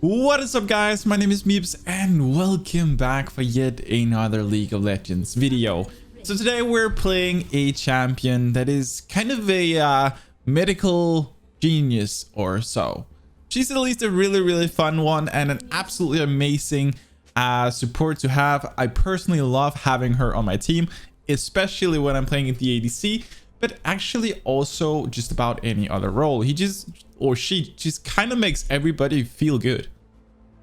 What is up, guys? My name is MipZ and welcome back for yet another League of Legends video. So today we're playing a champion that is kind of a medical genius or so. She's at least a really fun one and an absolutely amazing support to have. I personally love having her on my team, especially when I'm playing at the ADC, but actually also just about any other role. She just kind of makes everybody feel good.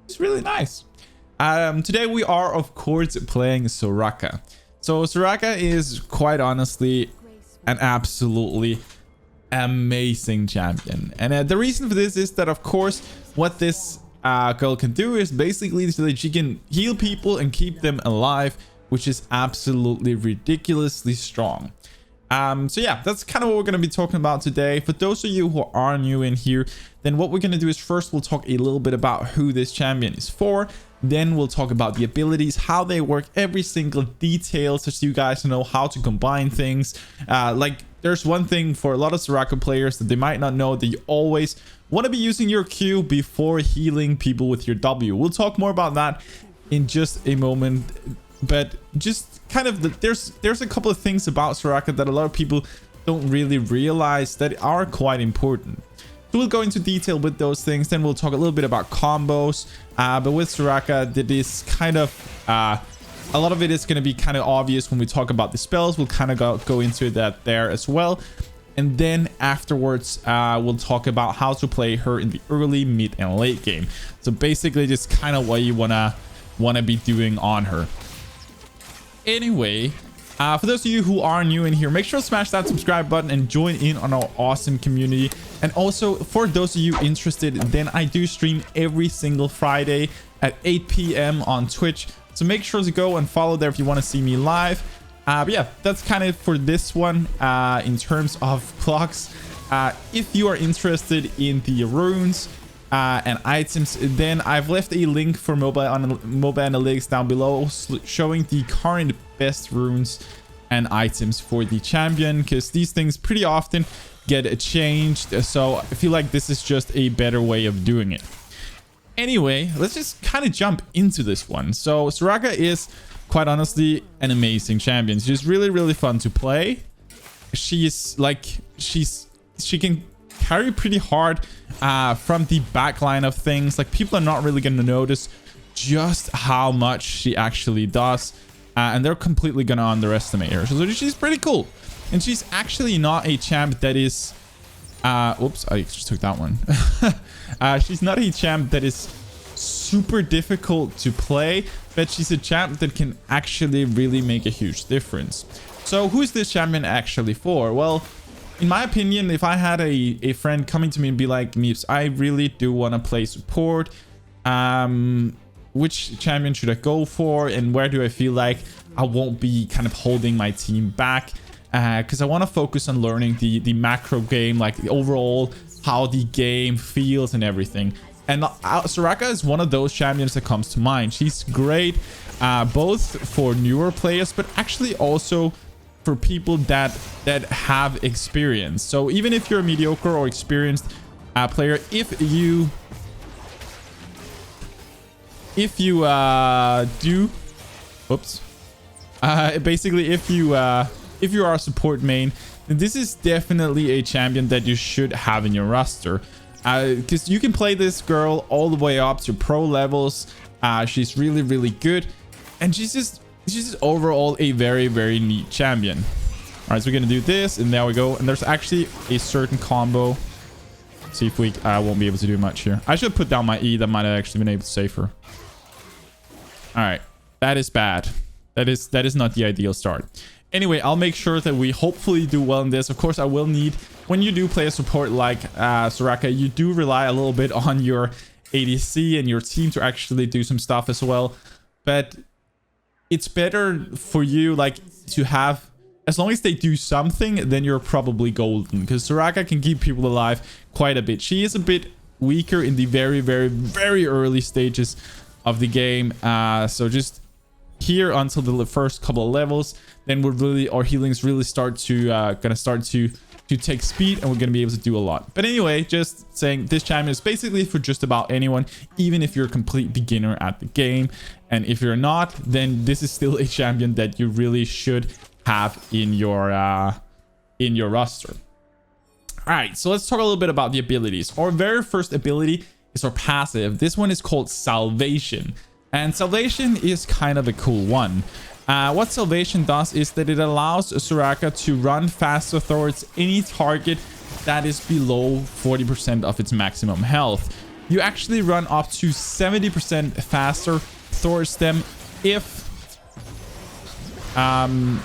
It's really nice. Today we are of course playing Soraka. So Soraka is quite honestly an absolutely amazing champion, and the reason for this is that of course what this girl can do is basically so that she can heal people and keep them alive, which is absolutely ridiculously strong. So yeah, that's kind of what we're going to be talking about today. For those of you who are new in here, then what we're going to do is first we'll talk a little bit about who this champion is for. Then we'll talk about the abilities, how they work, every single detail, so you guys know how to combine things. Like there's one thing for a lot of Soraka players that they might not know, that you always want to be using your Q before healing people with your W. We'll talk more about that in just a moment. But just kind of there's a couple of things about Soraka that a lot of people don't really realize that are quite important. So we'll go into detail with those things. Then we'll talk a little bit about combos. But with Soraka, that is kind of a lot of it is going to be kind of obvious when we talk about the spells. We'll kind of go into that there as well. And then afterwards, we'll talk about how to play her in the early, mid, and late game. So basically, just kind of what you wanna be doing on her. Anyway, for those of you who are new in here, make sure to smash that subscribe button and join in on our awesome community. And also for those of you interested, then I do stream every single Friday at 8 p.m. on Twitch, so make sure to go and follow there if you want to see me live. But yeah, that's kind of for this one. In terms of clocks, if you are interested in the runes and items, then I've left a link for mobile analytics down below showing the current best runes and items for the champion, because these things pretty often get changed, so I feel like this is just a better way of doing it. Anyway, let's just kind of jump into this one. So Soraka is quite honestly an amazing champion. She's really fun to play. She can carry pretty hard from the back line of things. Like, people are not really going to notice just how much she actually does, and they're completely going to underestimate her. So she's pretty cool, and she's actually not a champ that is whoops, I just took that one. She's not a champ that is super difficult to play, but she's a champ that can actually really make a huge difference. So who is this champion actually for? Well, in my opinion, if I had a friend coming to me and be like, MipZ, I really do want to play support, which champion should I go for, and where do I feel like I won't be kind of holding my team back, because I want to focus on learning the macro game, like the overall how the game feels and everything. And Soraka is one of those champions that comes to mind. She's great both for newer players, but actually also for people that have experience. So even if you're a mediocre or experienced player, if you do, whoops, basically if you are a support main, then this is definitely a champion that you should have in your roster, because you can play this girl all the way up to pro levels. She's really good, and she's just overall a very neat champion. All right, so we're gonna do this, and there we go. And there's actually a certain combo. See if we won't be able to do much here. I should put down my E. That might have actually been able to save her. All right, that is bad. That is not the ideal start. Anyway, I'll make sure that we hopefully do well in this. Of course, I will need, when you do play a support like Soraka, you do rely a little bit on your ADC and your team to actually do some stuff as well. But it's better for you, like, to have, as long as they do something, then you're probably golden, because Soraka can keep people alive quite a bit. She is a bit weaker in the very early stages of the game, so just here until the first couple of levels, then we're really, our healings really start to to take speed, and we're going to be able to do a lot. But anyway, just saying, this champion is basically for just about anyone, even if you're a complete beginner at the game. And if you're not, then this is still a champion that you really should have in your roster. All right, so let's talk a little bit about the abilities. Our very first ability is our passive. This one is called Salvation, and Salvation is kind of a cool one. What Salvation does is that it allows Soraka to run faster towards any target that is below 40% of its maximum health. You actually run up to 70% faster towards them if you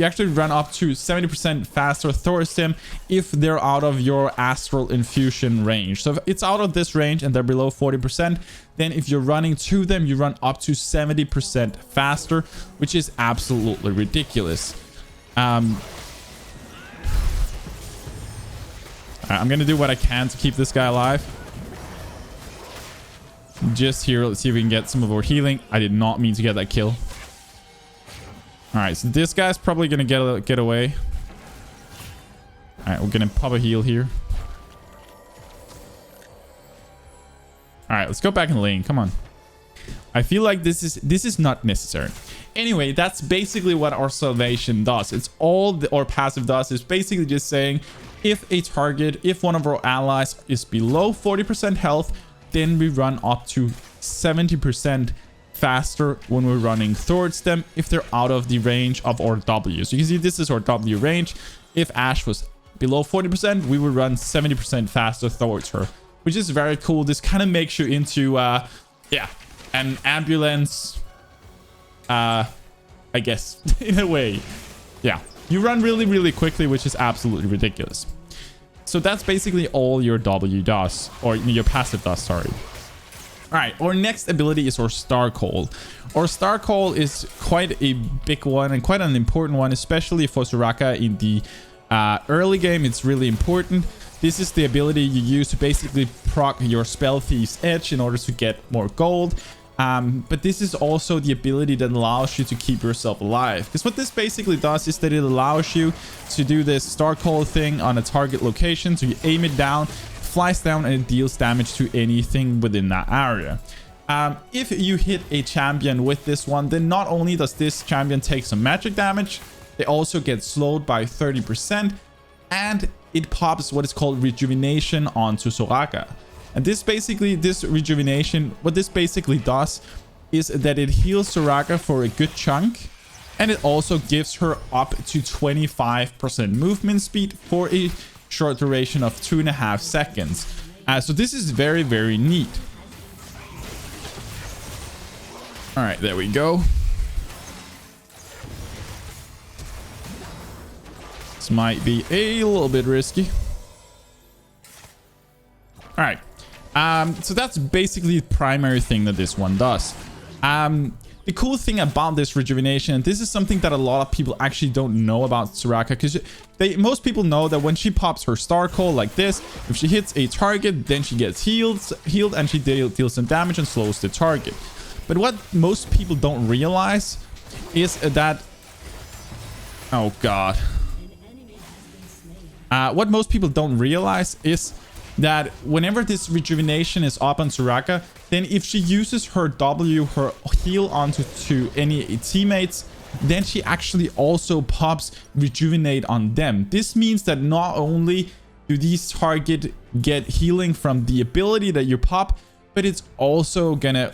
actually run up to 70% faster towards them if they're out of your Astral Infusion range. So if it's out of this range and they're below 40%, then if you're running to them, you run up to 70% faster, which is absolutely ridiculous. I'm going to do what I can to keep this guy alive. Just here, let's see if we can get some of our healing. I did not mean to get that kill. All right, so this guy's probably gonna get away. All right, we're gonna pop a heal here. All right, let's go back in lane. Come on. I feel like this is not necessary. Anyway, that's basically what our Salvation does. It's all our passive does is basically just saying, if a target, if one of our allies is below 40% health, then we run up to 70% faster when we're running towards them if they're out of the range of our W. So you can see this is our W range. If Ashe was below 40%, we would run 70% faster towards her, which is very cool. This kind of makes you into an ambulance, I guess, in a way. Yeah, you run really quickly, which is absolutely ridiculous. So that's basically all your W does, or your passive does, sorry. All right, our next ability is our Starcall. Our Starcall is quite a big one and quite an important one, especially for Soraka in the early game. It's really important. This is the ability you use to basically proc your Spell Thief's Edge in order to get more gold. But this is also the ability that allows you to keep yourself alive. Because what this basically does is that it allows you to do this Starcall thing on a target location. So you aim it down, flies down, and it deals damage to anything within that area. If you hit a champion with this one, then not only does this champion take some magic damage, they also get slowed by 30%, and it pops what is called Rejuvenation onto Soraka. And this rejuvenation, what this basically does is that it heals Soraka for a good chunk, and it also gives her up to 25% movement speed for a short duration of 2.5 seconds. So this is very neat. All right, there we go. This might be a little bit risky. All right, so that's basically the primary thing that this one does. The cool thing about this rejuvenation, and this is something that a lot of people actually don't know about Soraka, because most people know that when she pops her Starcall like this, if she hits a target, then she gets healed and she deals some damage and slows the target. But what most people don't realize is that, oh god, what most people don't realize is that whenever this rejuvenation is up on Soraka, then if she uses her W, her heal onto any teammates, then she actually also pops Rejuvenate on them. This means that not only do these targets get healing from the ability that you pop, but it's also gonna,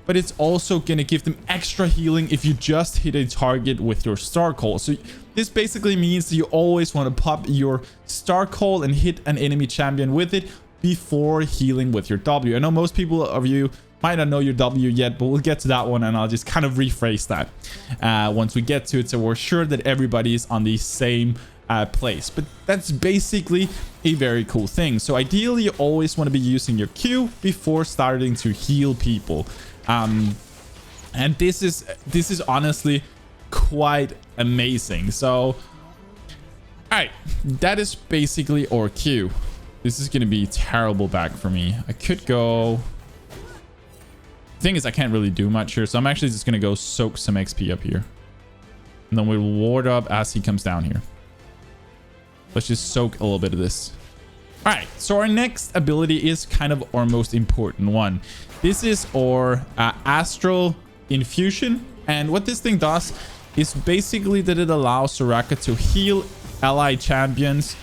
but it's also gonna give them extra healing if you just hit a target with your Starcall. So this basically means that you always want to pop your Starcall and hit an enemy champion with it before healing with your W. I know most people of you might not know your W yet, but we'll get to that one, and I'll just kind of rephrase that once we get to it, so we're sure that everybody is on the same place. But that's basically a very cool thing. So ideally, you always want to be using your Q before starting to heal people. And this is honestly quite amazing. So all right, that is basically our Q. This is going to be terrible back for me. I could go, the thing is I can't really do much here, so I'm actually just going to go soak some XP up here. And then we'll ward up as he comes down here. Let's just soak a little bit of this. All right, so our next ability is kind of our most important one. This is our Astral Infusion. And what this thing does is basically that it allows Soraka to heal allied champions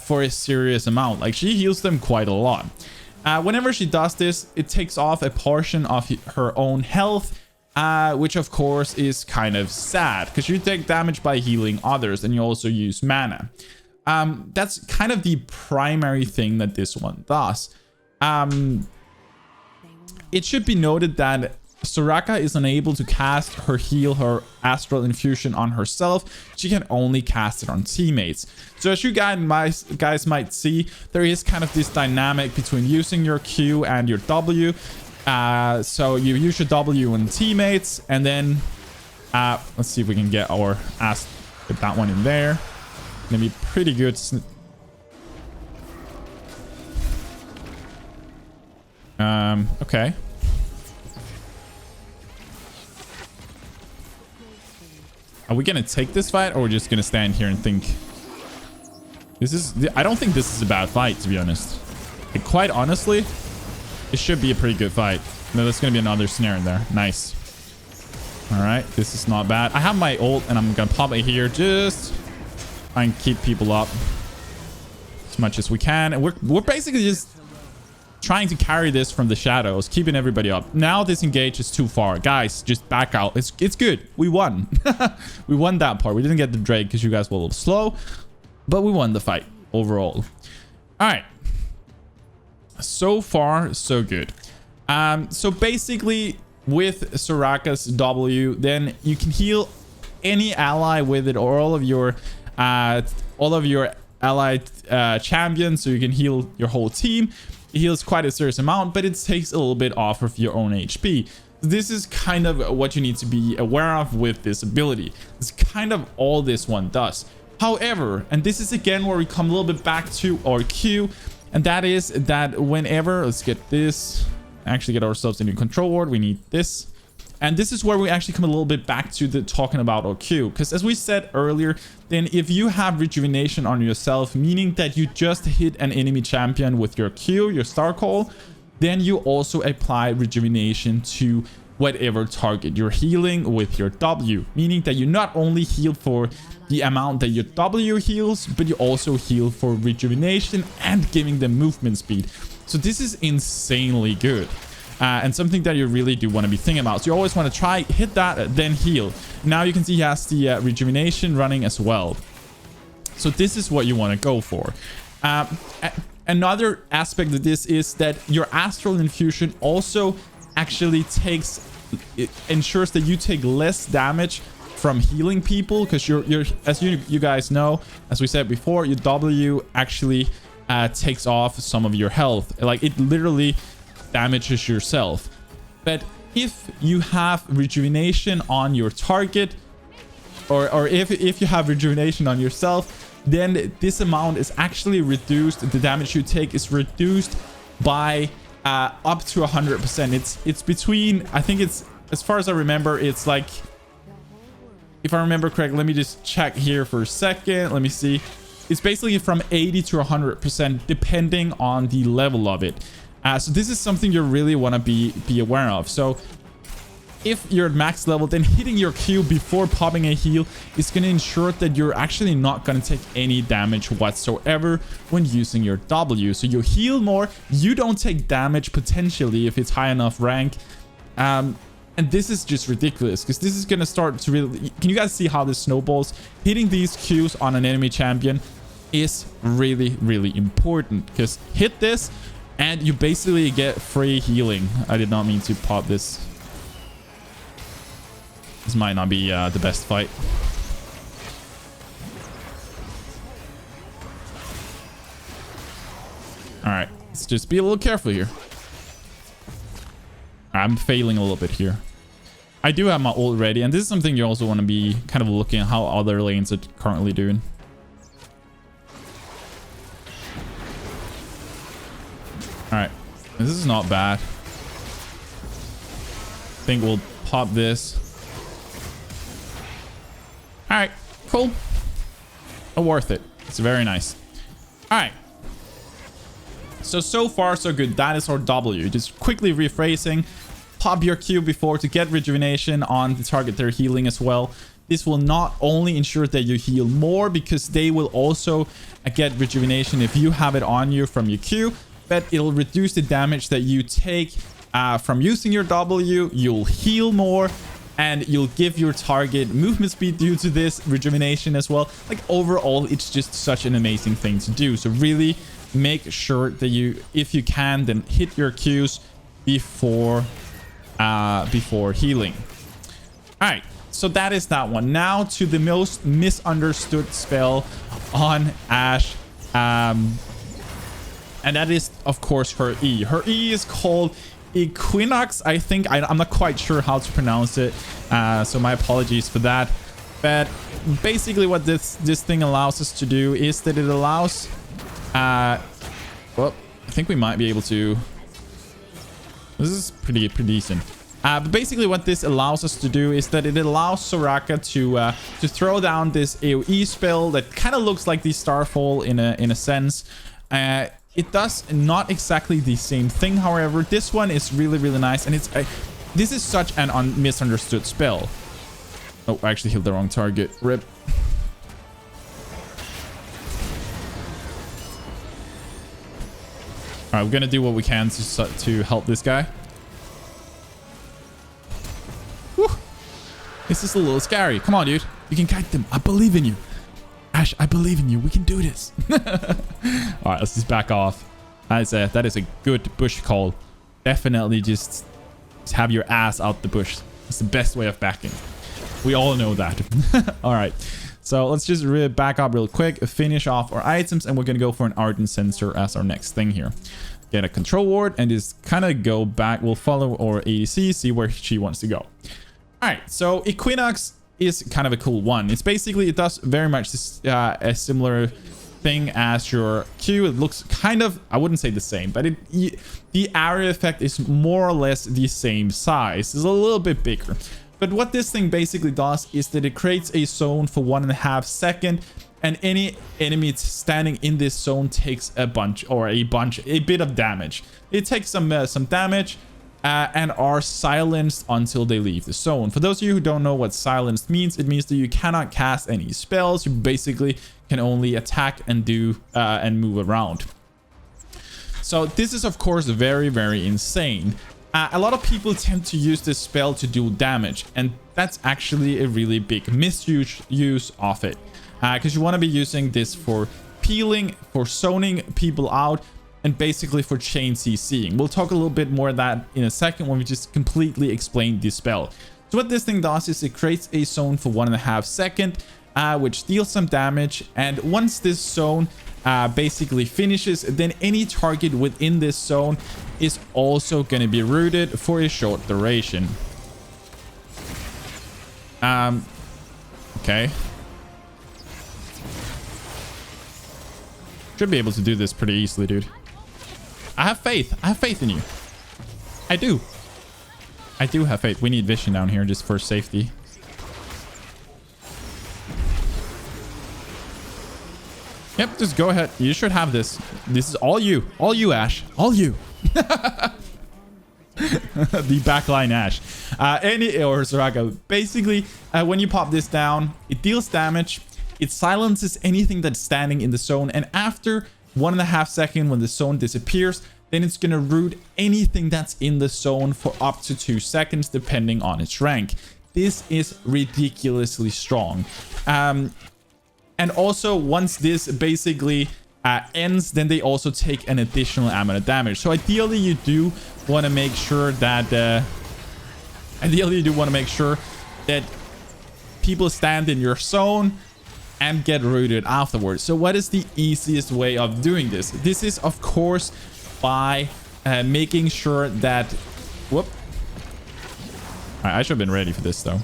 for a serious amount. Like, she heals them quite a lot. Whenever she does this, it takes off a portion of her own health, which of course is kind of sad because you take damage by healing others and you also use mana. That's kind of the primary thing that this one does. It should be noted that Soraka is unable to cast her Astral Infusion on herself. She can only cast it on teammates. So as you guys might see, there is kind of this dynamic between using your Q and your W. So you use your W on teammates, and then let's see if we can get get that one in there. Gonna be pretty good. Okay. Are we gonna take this fight, or we're just gonna stand here and think? I don't think this is a bad fight, to be honest. Like, quite honestly, it should be a pretty good fight. No, there's gonna be another snare in there. Nice. All right, this is not bad. I have my ult, and I'm gonna pop it here. Just try and keep people up as much as we can, and we're basically just trying to carry this from the shadows, keeping everybody up. Now this engage is too far. Guys, just back out. It's good. We won. We won that part. We didn't get the Drake because you guys were a little slow, but we won the fight overall. All right. So far, so good. So basically, with Soraka's W, then you can heal any ally with it, or all of your allied champions, so you can heal your whole team. It heals quite a serious amount, but it takes a little bit off of your own HP. This is kind of what you need to be aware of with this ability. It's kind of all this one does. However, and this is again where we come a little bit back to our Q, and that is that whenever, let's get this, actually get ourselves a new control ward. We need this. And this is where we actually come a little bit back to the talking about our Q, because as we said earlier, then if you have rejuvenation on yourself, meaning that you just hit an enemy champion with your Q, your Starcall, then you also apply rejuvenation to whatever target you're healing with your W, meaning that you not only heal for the amount that your W heals, but you also heal for rejuvenation and giving them movement speed. So this is insanely good. And something that you really do want to be thinking about. So you always want to try, hit that, then heal. Now you can see he has the rejuvenation running as well. So this is what you want to go for. Another aspect of this is that your Astral Infusion also actually ensures that you take less damage from healing people, because as you guys know, as we said before, your W actually takes off some of your health. Like, it literally damages yourself. But if you have rejuvenation on your target, or if you have rejuvenation on yourself, then this amount is actually reduced. The damage you take is reduced by up to 100%. It's between, I think it's, as far as I remember, it's like, if I remember correctly, let me just check here for a second. Let me see. It's basically from 80 to 100% depending on the level of it. So this is something you really want to be aware of. So if you're at max level, then hitting your Q before popping a heal is going to ensure that you're actually not going to take any damage whatsoever when using your W. So you heal more, you don't take damage potentially if it's high enough rank. And this is just ridiculous, because this is going to start to really... Can you guys see how this snowballs? Hitting these Qs on an enemy champion is really, really important, because hit this and you basically get free healing. I did not mean to pop this. This might not be the best fight. All right, let's just be a little careful here. I'm failing a little bit here. I do have my ult ready, and this is something you also want to be kind of looking at how other lanes are currently doing. All right, this is not bad. I think we'll pop this. All All right, cool. Worth it. It's very nice. All right. So far, so good. That is our W. Just quickly rephrasing. Pop your Q before to get rejuvenation on the target they're healing as well. This will not only ensure that you heal more, because they will also get rejuvenation if you have it on you from your Q, but it'll reduce the damage that you take from using your W. You'll heal more, and you'll give your target movement speed due to this rejuvenation as well. Like, overall, it's just such an amazing thing to do. So really make sure that you, if you can, then hit your Qs before healing. All right, so that is that one. Now to the most misunderstood spell on Ashe, and that is, of course, her E. Her E is called Equinox, I think. I'm not quite sure how to pronounce it, so my apologies for that. But basically what this thing allows us to do is that it allows well, I think we might be able to, this is pretty decent. But basically what this allows us to do is that it allows Soraka to throw down this AoE spell that kind of looks like the Starfall in a sense. It does not exactly the same thing, however. This one is really nice, and this is such an misunderstood spell. Oh, I actually hit the wrong target. Rip. All right, we're gonna do what we can to help this guy. Whew. This is a little scary. Come on, dude. You can kite them. I believe in you. Ashe, I believe in you. We can do this. All right, let's just back off. That is a good bush call. Definitely just have your ass out the bush. It's the best way of backing. We all know that. All right. So let's just back up real quick, finish off our items, and we're going to go for an Ardent Sensor as our next thing here. Get a control ward and just kind of go back. We'll follow our ADC, see where she wants to go. All right, so Equinox is kind of a cool one. It's basically, it does very much a similar thing as your Q. It looks kind of, I wouldn't say the same, but the area effect is more or less the same size. It's a little bit bigger. But what this thing basically does is that it creates a zone for 1.5 seconds, and any enemy standing in this zone takes a bit of damage. It takes some damage and are silenced until they leave the zone. For those of you who don't know what silenced means, it means that you cannot cast any spells. You basically can only attack and do and move around. So this is, of course, very insane. A lot of people tend to use this spell to do damage, and that's actually a really big misuse of it, because you want to be using this for peeling, for zoning people out, and basically for chain CCing. We'll talk a little bit more of that in a second when we just completely explain this spell. So what this thing does is it creates a zone for 1.5 seconds, which deals some damage, and once this zone basically finishes, then any target within this zone is also going to be rooted for a short duration. Okay. Should be able to do this pretty easily, dude. I have faith. I have faith in you. I do. I do have faith. We need vision down here just for safety. Yep, just go ahead. You should have this. This is all you. All you, Ashe. All you. The backline Ashe. Or Soraka. Basically, when you pop this down, it deals damage. It silences anything that's standing in the zone. And after 1.5 seconds, when the zone disappears, then it's going to root anything that's in the zone for up to 2 seconds, depending on its rank. This is ridiculously strong. And also, once this basically ends, then they also take an additional amount of damage. So ideally, you do want to make sure that people stand in your zone and get rooted afterwards. So what is the easiest way of doing this? This is, of course, by making sure that... Whoop. I should have been ready for this, though.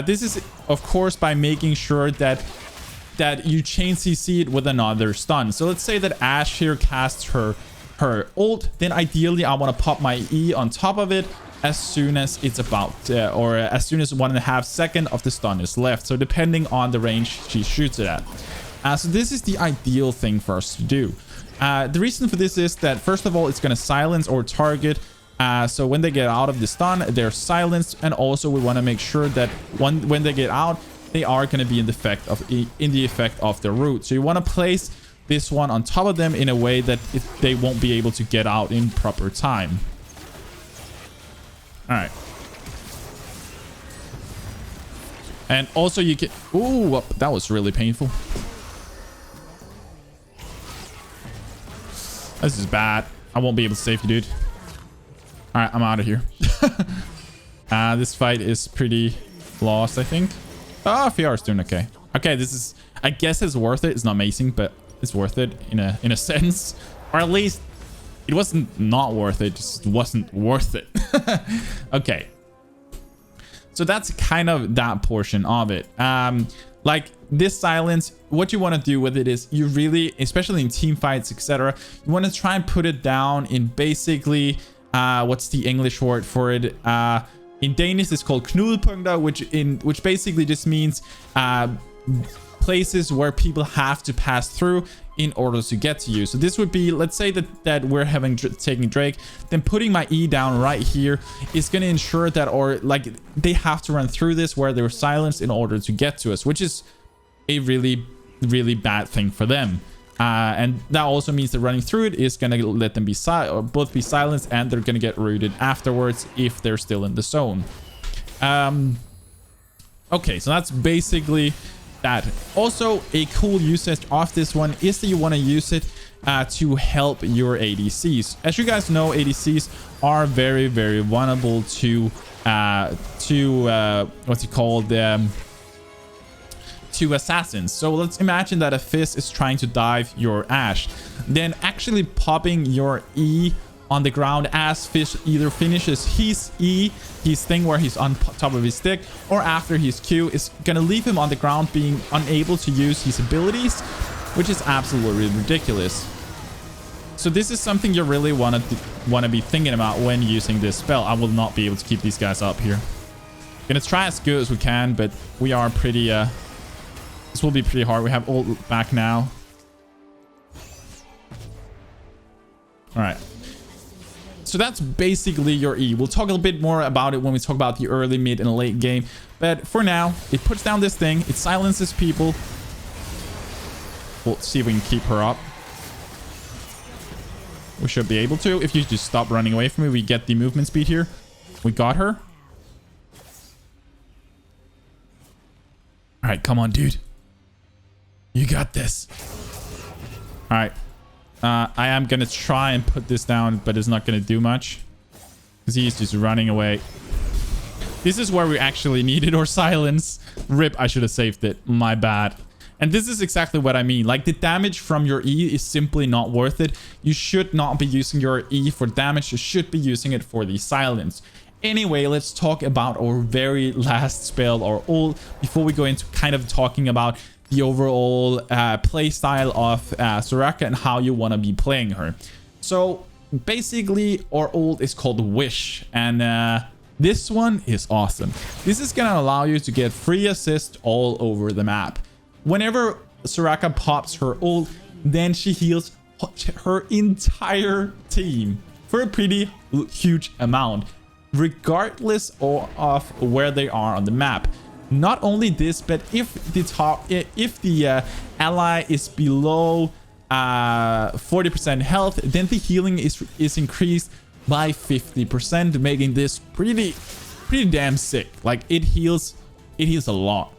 This is, of course, by making sure that you chain CC it with another stun. So let's say that Ashe here casts her ult, then ideally I want to pop my E on top of it as soon as it's about or as soon as 1.5 seconds of the stun is left. So depending on the range she shoots it at. So this is the ideal thing for us to do. The reason for this is that first of all, it's going to silence or target. So when they get out of the stun, they're silenced, and also we want to make sure that when they get out, they are going to be in the effect of the root. So you want to place this one on top of them in a way that they won't be able to get out in proper time. All right. And also you can... Ooh, that was really painful. This is bad. I won't be able to save you, dude. All right, I'm out of here. This fight is pretty lost, I think. Oh, Fiora is doing okay. Okay, this is... I guess it's worth it. It's not amazing, but it's worth it in a sense. Or at least it wasn't not worth it. It just wasn't worth it. Okay. So that's kind of that portion of it. Like this silence, what you want to do with it is you really, especially in team fights, etc., you want to try and put it down in basically, what's the English word for it? In Danish, it's called knudepunkter, which basically just means places where people have to pass through in order to get to you. So this would be, let's say that we're taking Drake, then putting my E down right here is going to ensure that, or like they have to run through this where they're silenced in order to get to us, which is a really, really bad thing for them. And that also means that running through it is going to let them be both be silenced, and they're going to get rooted afterwards if they're still in the zone. Okay, so that's basically that. Also, a cool usage of this one is that you want to use it to help your ADCs. As you guys know, ADCs are very, very vulnerable to what's it called, to assassins. So let's imagine that a Fizz is trying to dive your Ashe, then actually popping your E on the ground as Fizz either finishes his E, his thing where he's on top of his stick, or after his Q, is gonna leave him on the ground being unable to use his abilities, which is absolutely ridiculous. So this is something you really want to be thinking about when using this spell. I will not be able to keep these guys up here. Gonna try as good as we can, but we are pretty this will be pretty hard. We have ult back now. All right. So that's basically your E. We'll talk a little bit more about it when we talk about the early, mid, and late game. But for now, it puts down this thing. It silences people. We'll see if we can keep her up. We should be able to. If you just stop running away from me, we get the movement speed here. We got her. All right, come on, dude. You got this. All right. I am going to try and put this down, but it's not going to do much because he's just running away. This is where we actually needed our silence. Rip, I should have saved it. My bad. And this is exactly what I mean. Like, the damage from your E is simply not worth it. You should not be using your E for damage. You should be using it for the silence. Anyway, let's talk about our very last spell, or ult, before we go into kind of talking about the overall play style of Soraka and how you want to be playing her. So basically, our ult is called Wish, and this one is awesome. This is going to allow you to get free assist all over the map. Whenever Soraka pops her ult, then she heals her entire team for a pretty huge amount, regardless of where they are on the map. Not only this, but if the ally is below 40% health, then the healing is increased by 50%, making this pretty damn sick. Like, it heals a lot.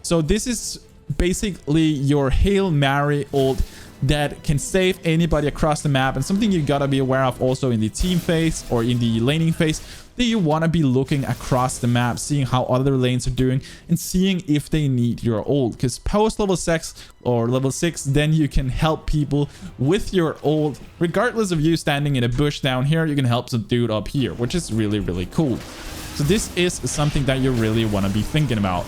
So this is basically your Hail Mary ult that can save anybody across the map, and something you gotta be aware of also in the team phase or in the laning phase, that you want to be looking across the map, seeing how other lanes are doing and seeing if they need your ult, because post level 6 or level 6, then you can help people with your ult. Regardless of you standing in a bush down here, you can help some dude up here, which is really, really cool. So this is something that you really want to be thinking about.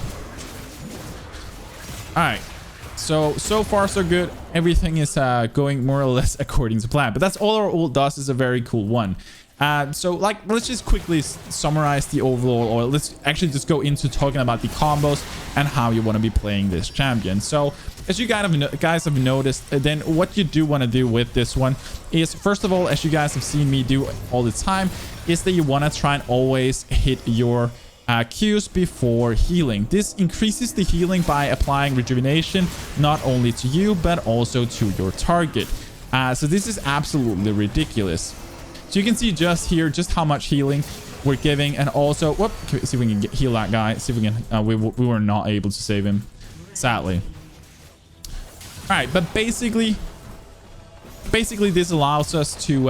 All right. So far so good. Everything is going more or less according to plan, but that's all our ult does. Is a very cool one. So like, let's just quickly summarize the overall, or let's actually just go into talking about the combos and how you want to be playing this champion. So as you guys have noticed, then what you do want to do with this one is, first of all, as you guys have seen me do all the time, is that you want to try and always hit your Qs before healing. This increases the healing by applying rejuvenation not only to you but also to your target. So this is absolutely ridiculous. So you can see just here just how much healing we're giving, and also whoop, see if we can heal that guy. See if we can. We were not able to save him, sadly. All right, but basically this allows us to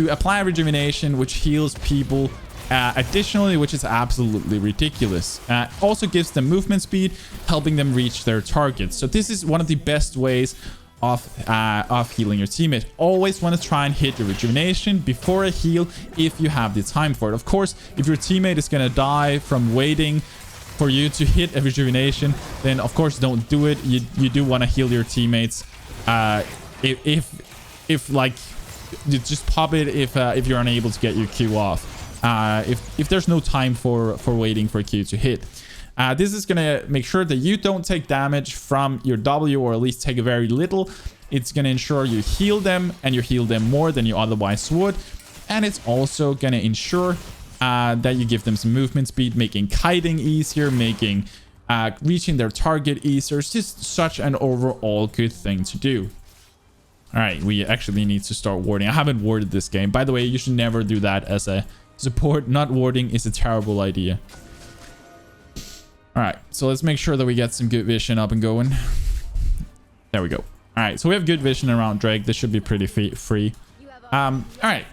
apply rejuvenation, which heals people additionally, which is absolutely ridiculous. Also gives them movement speed, helping them reach their targets. So this is one of the best ways of healing your teammate. Always want to try and hit your rejuvenation before a heal if you have the time for it. Of course, if your teammate is going to die from waiting for you to hit a rejuvenation, then of course don't do it. You do want to heal your teammates. If like, you just pop it if you're unable to get your Q off. If there's no time for waiting for a Q to hit. This is gonna make sure that you don't take damage from your W, or at least take very little. It's gonna ensure you heal them, and you heal them more than you otherwise would. And it's also gonna ensure that you give them some movement speed, making kiting easier, making reaching their target easier. It's just such an overall good thing to do. All right, we actually need to start warding. I haven't warded this game. By the way, you should never do that as a support. Not warding is a terrible idea. All right, so let's make sure that we get some good vision up and going. There we go. All right, so we have good vision around Drake. This should be pretty free. All right.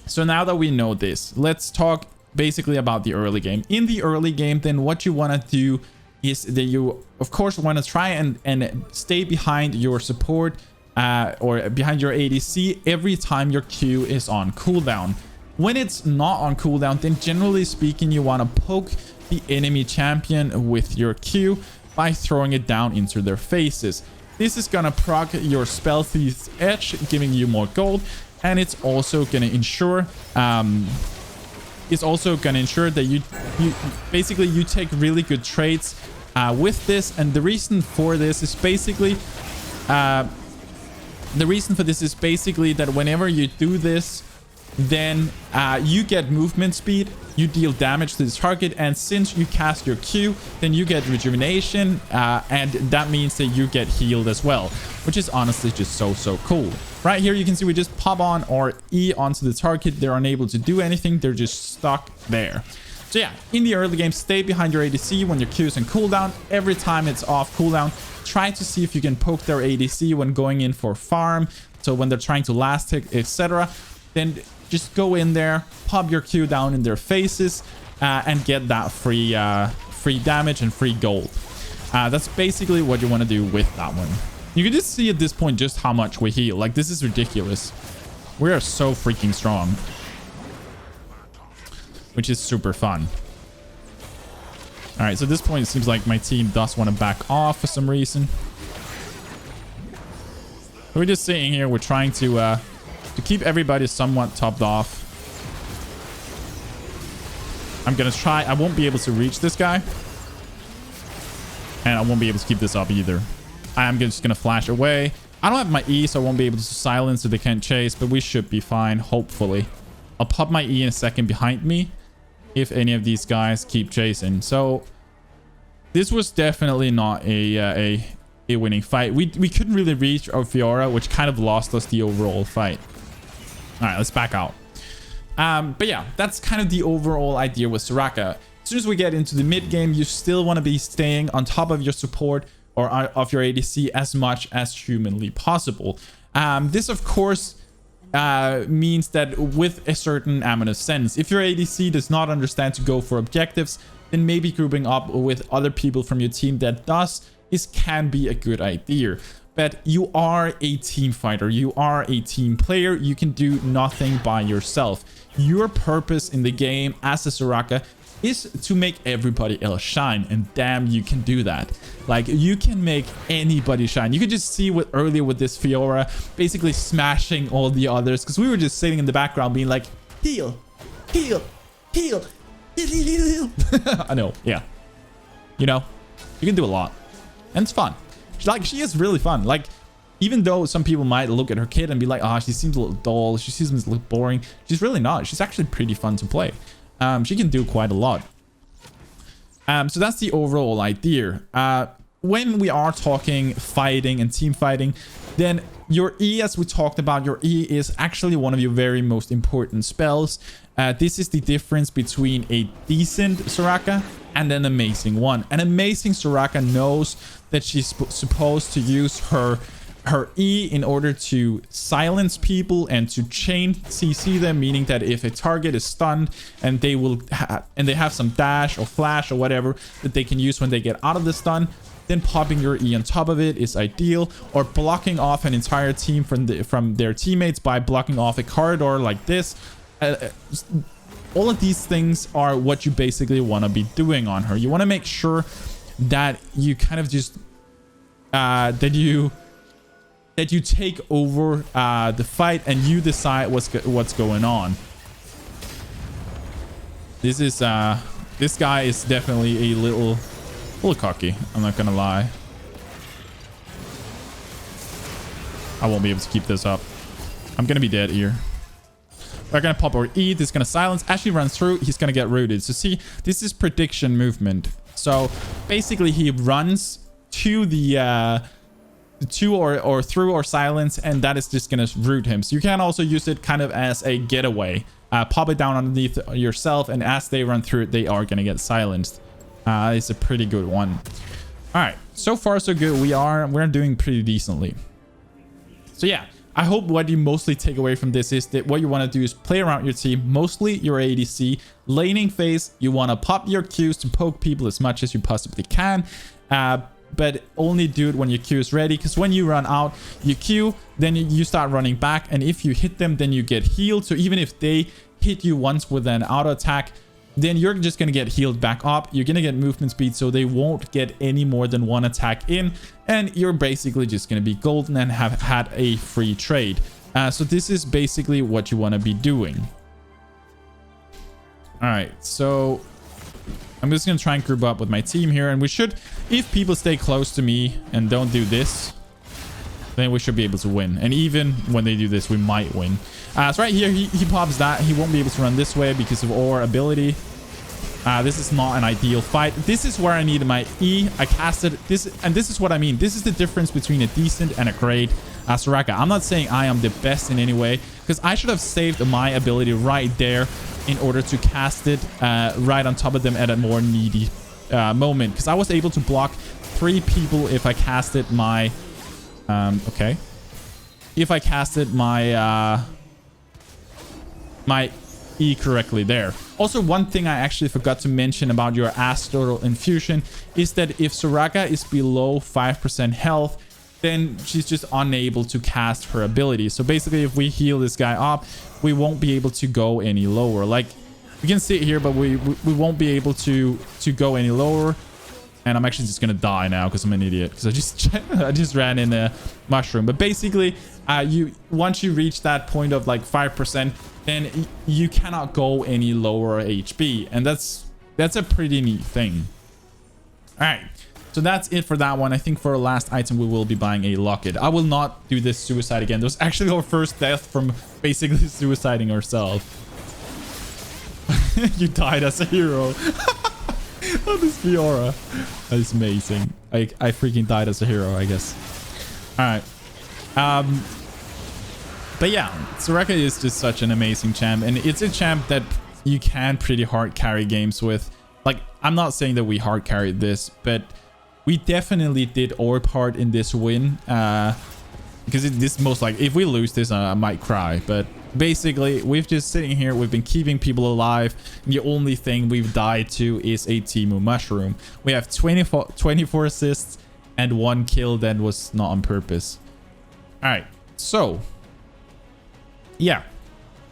So now that we know this, let's talk basically about the early game. In the early game, then what you want to do is that you, of course, want to try and stay behind your support or behind your ADC every time your Q is on cooldown. When it's not on cooldown, then generally speaking, you want to poke the enemy champion with your Q by throwing it down into their faces. This is gonna proc your spell thief's edge, giving you more gold, and it's also gonna ensure that you basically take really good trades with this. And the reason for this is basically that whenever you do this, then you get movement speed, you deal damage to the target, and since you cast your Q, then you get rejuvenation, and that means that you get healed as well, which is honestly just so cool. Right here you can see we just pop on our E onto the target. They're unable to do anything, they're just stuck there. So yeah, in the early game, stay behind your ADC when your Q is on cooldown. Every time it's off cooldown, try to see if you can poke their ADC when going in for farm, so when they're trying to last hit, etc. Then just go in there, pop your Q down in their faces, and get that free damage and free gold. That's basically what you want to do with that one. You can just see at this point just how much we heal. Like, this is ridiculous. We are so freaking strong, which is super fun. All right, so at this point, it seems like my team does want to back off for some reason. We're just sitting here. We're trying to keep everybody somewhat topped off. I'm gonna try. I won't be able to reach this guy, and I won't be able to keep this up either. I'm just gonna flash away. I don't have my E, so I won't be able to silence, so they can't chase, but we should be fine, hopefully. I'll pop my E in a second behind me if any of these guys keep chasing. So this was definitely not a winning fight. We couldn't really reach our Fiora, which kind of lost us the overall fight. All right, let's back out. But yeah, that's kind of the overall idea with Soraka. As soon as we get into the mid game, you still want to be staying on top of your support or of your ADC as much as humanly possible. This, of course, means that with a certain amount of sense. If your ADC does not understand to go for objectives, then maybe grouping up with other people from your team that does can be a good idea. But you are a team fighter, you are a team player, you can do nothing by yourself. Your purpose in the game as a Soraka is to make everybody else shine, and damn, you can do that. Like, you can make anybody shine. You could just see what earlier with this Fiora basically smashing all the others, because we were just sitting in the background being like, heal, heal, heal, heal, heal, heal. I know, yeah. You know, you can do a lot, and it's fun. She is really fun. Like, even though some people might look at her kit and be like, ah, she seems a little dull, she seems a little boring, she's really not. She's actually pretty fun to play. She can do quite a lot. So that's the overall idea. When we are talking fighting and team fighting, then your E, as we talked about, your E is actually one of your very most important spells. This is the difference between a decent Soraka and an amazing one. An amazing Soraka knows that she's supposed to use her E in order to silence people and to chain CC them, meaning that if a target is stunned and they have some dash or flash or whatever that they can use when they get out of the stun, then popping your E on top of it is ideal, or blocking off an entire team from their teammates by blocking off a corridor like this. All of these things are what you basically want to be doing on her. You want to make sure that you kind of just that you take over the fight and you decide what's going on. This guy is definitely a little cocky, I'm not gonna lie. I won't be able to keep this up. I'm gonna be dead here. We're gonna pop our E. This is gonna silence. As he runs through, he's gonna get rooted. So see, this is prediction movement. So basically he runs to the or through or silence, and that is just gonna root him. So you can also use it kind of as a getaway. Pop it down underneath yourself, and as they run through it, they are gonna get silenced. It's a pretty good one. All right, so far so good. We're doing pretty decently. So yeah, I hope what you mostly take away from this is that what you want to do is play around your team, mostly your ADC. Laning phase, you want to pop your Qs to poke people as much as you possibly can. But only do it when your Q is ready, because when you run out, you Q, then you start running back, and if you hit them, then you get healed. So even if they hit you once with an auto attack, then you're just going to get healed back up. You're going to get movement speed, so they won't get any more than one attack in, and you're basically just going to be golden and have had a free trade. So this is basically what you want to be doing. All right, so I'm just going to try and group up with my team here, and we should, if people stay close to me and don't do this, then we should be able to win. And even when they do this, we might win. So right here, he pops that. He won't be able to run this way because of our ability. This is not an ideal fight. This is where I needed my E. I casted this, and this is what I mean. This is the difference between a decent and a great Soraka. I'm not saying I am the best in any way, because I should have saved my ability right there in order to cast it right on top of them at a more needy moment, because I was able to block 3 people if I casted my okay, if I casted my my E correctly there. Also, one thing I actually forgot to mention about your Astral Infusion is that if Soraka is below 5% health, then she's just unable to cast her ability. So basically, if we heal this guy up, we won't be able to go any lower. Like, we can sit here, but we won't be able to go any lower. And I'm actually just gonna die now because I'm an idiot, because I just ran in a mushroom. But basically, once you reach that point of like 5%, then you cannot go any lower HP, and that's a pretty neat thing. All right, so that's it for that one. I think for our last item, we will be buying a locket. I will not do this suicide again. That was actually our first death from basically suiciding ourselves. You died as a hero. Oh, this Fiora. That's amazing. I freaking died as a hero, I guess. All right. But yeah, Soraka is just such an amazing champ, and it's a champ that you can pretty hard carry games with. Like, I'm not saying that we hard carried this, but we definitely did our part in this win. Because this most like, if we lose this, I might cry. But basically, we've just sitting here, we've been keeping people alive. And the only thing we've died to is a Timu Mushroom. We have 24 assists and 1 kill that was not on purpose. All right, so yeah,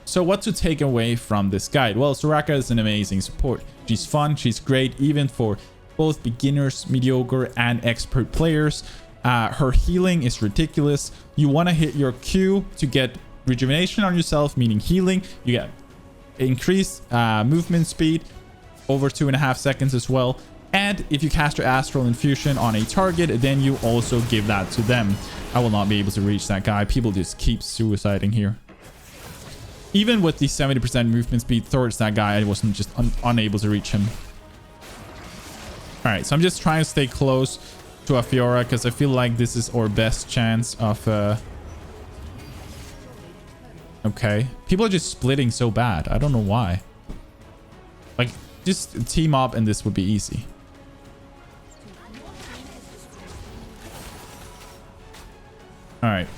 So what to take away from this guide? Well, Soraka is an amazing support. She's fun, she's great even for both beginners, mediocre, and expert players. Her healing is ridiculous. You want to hit your Q to get rejuvenation on yourself, meaning healing. You get increased movement speed over 2.5 seconds as well. And if you cast your Astral Infusion on a target, then you also give that to them. I will not be able to reach that guy. People just keep suiciding here. Even with the 70% movement speed towards that guy, I wasn't just unable to reach him. All right, so I'm just trying to stay close to a Fiora because I feel like this is our best chance of... Okay. People are just splitting so bad. I don't know why. Like, just team up and this would be easy. All right.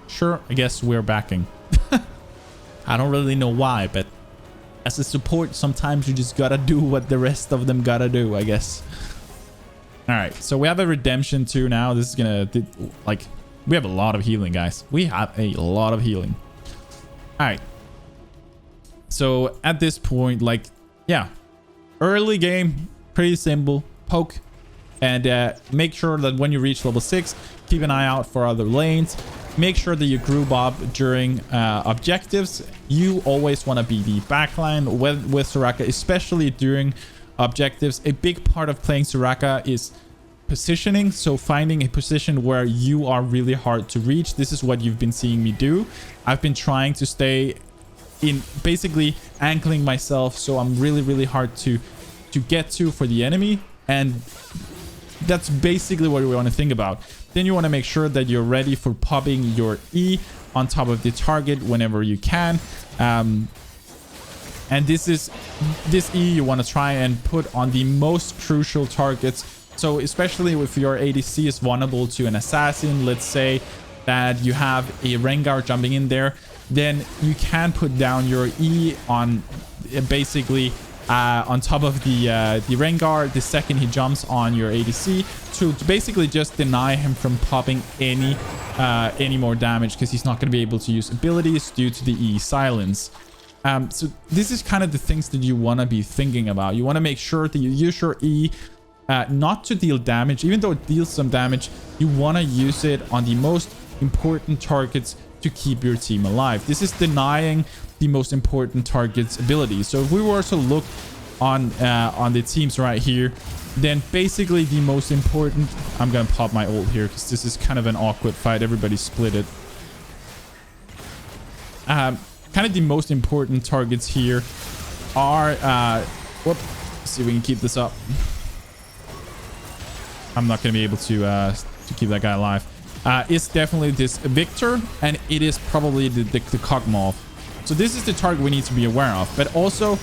Sure, I guess we're backing. I don't really know why, but as a support, sometimes you just gotta do what the rest of them gotta do, I guess. All right, so we have a redemption too now. This is gonna, like, we have a lot of healing, guys. We have a lot of healing. All right. So at this point, like, yeah, early game, pretty simple. Poke and make sure that when you reach level 6, keep an eye out for other lanes. Make sure that you group up during objectives. You always want to be the backline with Soraka, especially during objectives. A big part of playing Soraka is positioning, so finding a position where you are really hard to reach. This is what you've been seeing me do. I've been trying to stay in, basically angling myself so I'm really hard to get to for the enemy, and that's basically what we want to think about. Then you want to make sure that you're ready for popping your E on top of the target whenever you can. And this E you want to try and put on the most crucial targets. So especially if your ADC is vulnerable to an assassin, let's say that you have a Rengar jumping in there, then you can put down your E on basically on top of the Rengar the second he jumps on your ADC to basically just deny him from popping any more damage, because he's not going to be able to use abilities due to the E silence. So this is kind of the things that you want to be thinking about. You want to make sure that you use your E not to deal damage. Even though it deals some damage, you want to use it on the most important targets to keep your team alive. This is denying the most important target's ability. So if we were to look on the teams right here, then basically the most important... I'm gonna pop my ult here because this is kind of an awkward fight. Everybody split it. Kind of the most important targets here are... let's see if we can keep this up. I'm not gonna be able to keep that guy alive. It's definitely this Victor, and it is probably the Cogmoth. So this is the target we need to be aware of. But also,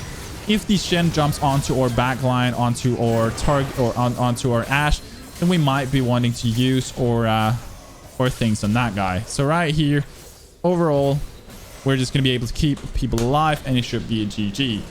if the Shen jumps onto our backline, onto our target, or onto our Ashe, then we might be wanting to use or things on that guy. So right here, overall, we're just going to be able to keep people alive, and it should be a GG.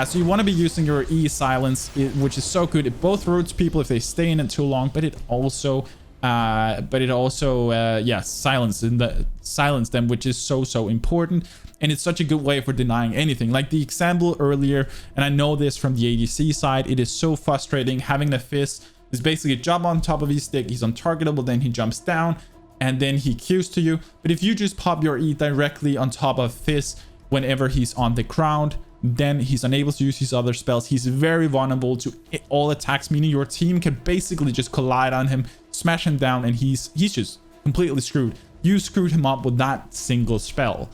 So you want to be using your E silence, which is so good. It both roots people if they stay in it too long, but it also yeah, silence them, which is so important. And it's such a good way for denying anything. Like the example earlier, and I know this from the ADC side, it is so frustrating having the Fizz is basically a jump on top of his stick. He's untargetable, then he jumps down, and then he Qs to you. But if you just pop your E directly on top of Fizz whenever he's on the ground, then he's unable to use his other spells. He's very vulnerable to all attacks, meaning your team can basically just collide on him, smash him down, and he's just completely screwed. You screwed him up with that single spell.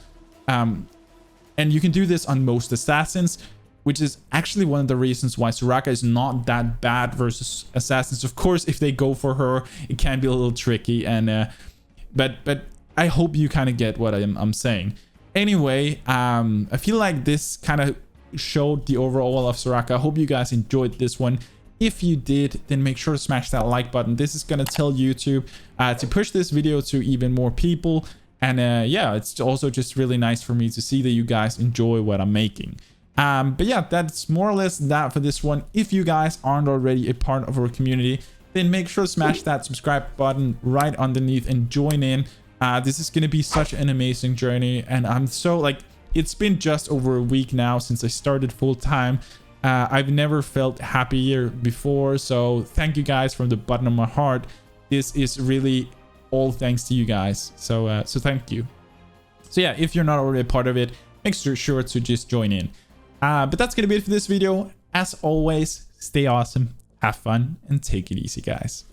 And you can do this on most assassins, which is actually one of the reasons why Soraka is not that bad versus assassins. Of course, if they go for her, it can be a little tricky, and but I hope you kind of get what I'm saying. Anyway, I feel like this kind of showed the overall of Soraka. I hope you guys enjoyed this one. If you did, then make sure to smash that like button. This is going to tell YouTube to push this video to even more people. And yeah, it's also just really nice for me to see that you guys enjoy what I'm making. But yeah, that's more or less that for this one. If you guys aren't already a part of our community, then make sure to smash that subscribe button right underneath and join in. This is going to be such an amazing journey. And I'm so like, It's been just over a week now since I started full time. I've never felt happier before, so thank you guys from the bottom of my heart. This is really all thanks to you guys, so thank you. So yeah, if you're not already a part of it, make sure to just join in. But that's gonna be it for this video. As always, stay awesome, have fun, and take it easy, guys.